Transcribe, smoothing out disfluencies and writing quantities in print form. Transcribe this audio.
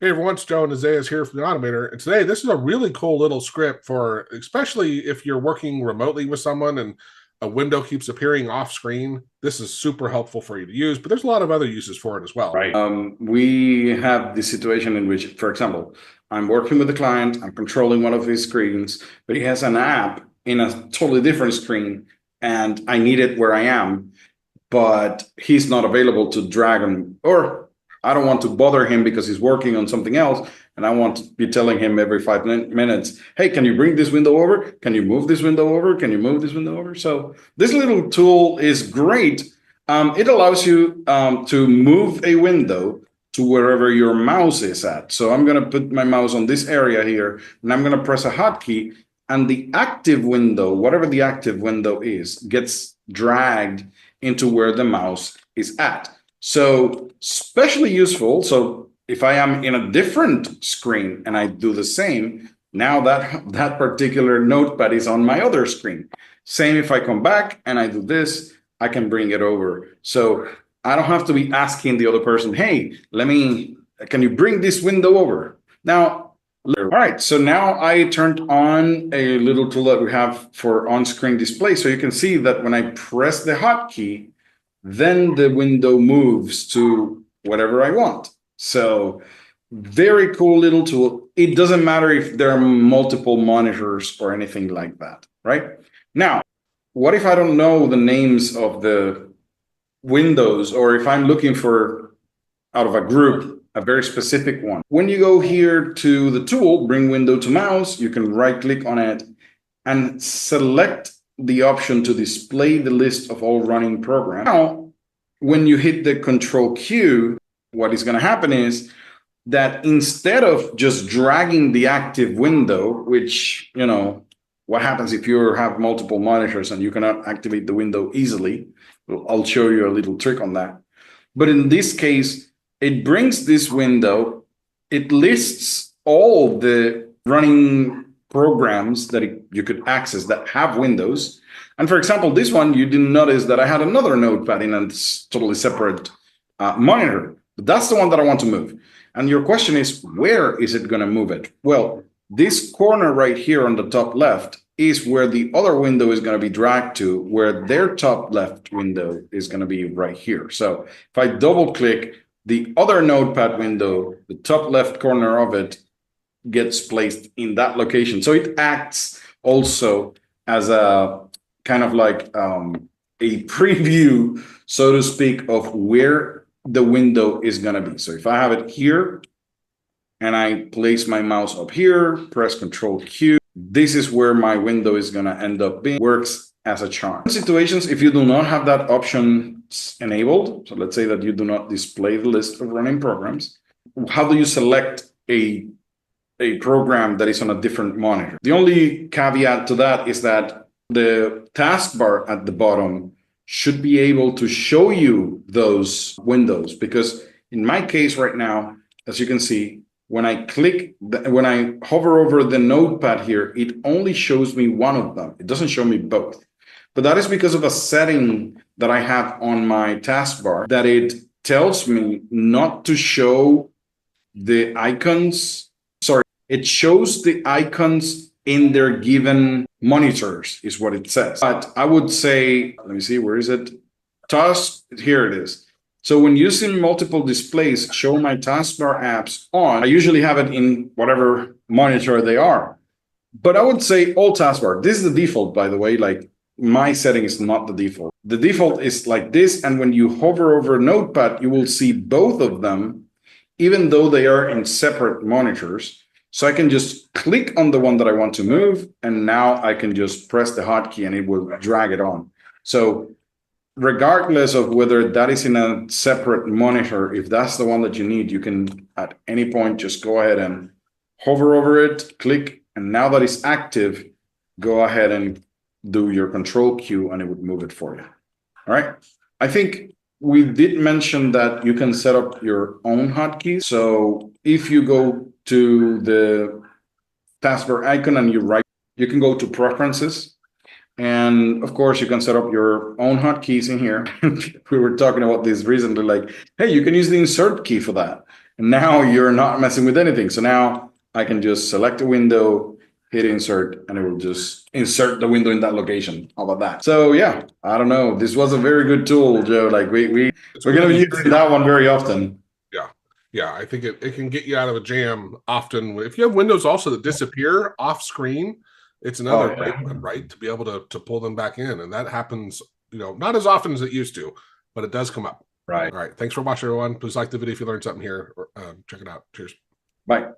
Hey everyone, it's Joe and Isaias here from the Automator. And today, this is a really cool little script for, especially if you're working remotely with someone and a window keeps appearing off screen. This is super helpful for you to use, but there's a lot of other uses for it as well. Right. We have this situation in which, for example, I'm working with a client, I'm controlling one of his screens, but he has an app in a totally different screen, and I need it where I am, but he's not available to drag him, or I don't want to bother him because he's working on something else, and I want to be telling him every 5 minutes, hey, can you bring this window over? Can you move this window over? Can you move this window over? So this little tool is great. It allows you to move a window to wherever your mouse is at. So I'm going to put my mouse on this area here, and I'm going to press a hotkey, and the active window, whatever the active window is, gets dragged into where the mouse is at. So especially useful. So if I am in a different screen and I do the same, now that particular notepad is on my other screen. Same if I come back and I do this, I can bring it over. So I don't have to be asking the other person, hey, can you bring this window over? Now, all right, so now I turned on a little tool that we have for on-screen display. So you can see that when I press the hotkey, then the window moves to whatever I want. So very cool little tool. It doesn't matter if there are multiple monitors or anything like that, right? Now, what if I don't know the names of the windows, or if I'm looking for, out of a group, a very specific one? When you go here to the tool, bring window to mouse, you can right click on it and select the option to display the list of all running programs. Now, when you hit the Control Q, what is going to happen is that instead of just dragging the active window, which, what happens if you have multiple monitors and you cannot activate the window easily? I'll show you a little trick on that. But in this case, it brings this window, it lists all the running programs that you could access that have windows. And for example, this one, you didn't notice that I had another notepad in a totally separate monitor. But that's the one that I want to move. And your question is, where is it going to move it? Well, this corner right here on the top left is where the other window is going to be dragged to, where their top left window is going to be right here. So if I double click, the other notepad window, the top left corner of it, gets placed in that location. So it acts also as a kind of like a preview, so to speak, of where the window is going to be. So if I have it here and I place my mouse up here, press Control Q, this is where my window is going to end up being. Works as a charm. In situations, if you do not have that option enabled, so let's say that you do not display the list of running programs, how do you select a program that is on a different monitor? The only caveat to that is that the taskbar at the bottom should be able to show you those windows, because in my case right now, as you can see, when I hover over the notepad here, it only shows me one of them. It doesn't show me both. But that is because of a setting that I have on my taskbar, that it tells me not to show the icons. Sorry, it shows the icons in their given monitors, is what it says. But I would say, let me see, where is it? Here it is. So when using multiple displays, show my taskbar apps on, I usually have it in whatever monitor they are. But I would say all taskbar. This is the default, by the way. Like, my setting is not the default. The default is like this. And when you hover over Notepad, you will see both of them, even though they are in separate monitors. So I can just click on the one that I want to move, and now I can just press the hotkey and it will drag it on. So regardless of whether that is in a separate monitor, if that's the one that you need, you can at any point just go ahead and hover over it, click, and now that it's active, go ahead and do your Control Q and it would move it for you. All right. I think we did mention that you can set up your own hotkeys. So if you go to the taskbar icon and you can go to Preferences. And of course, you can set up your own hotkeys in here. We were talking about this recently, like, hey, you can use the insert key for that. And now you're not messing with anything. So now I can just select a window, hit insert, and it will just insert the window in that location. How about that? So yeah, I don't know. This was a very good tool, Joe. Like we're going to be using that one very often. Yeah, I think it can get you out of a jam often. If you have windows also that disappear off screen, it's another great one, right? To be able to pull them back in. And that happens, not as often as it used to, but it does come up. Right. All right. Thanks for watching, everyone. Please like the video if you learned something here. Or, check it out. Cheers. Bye.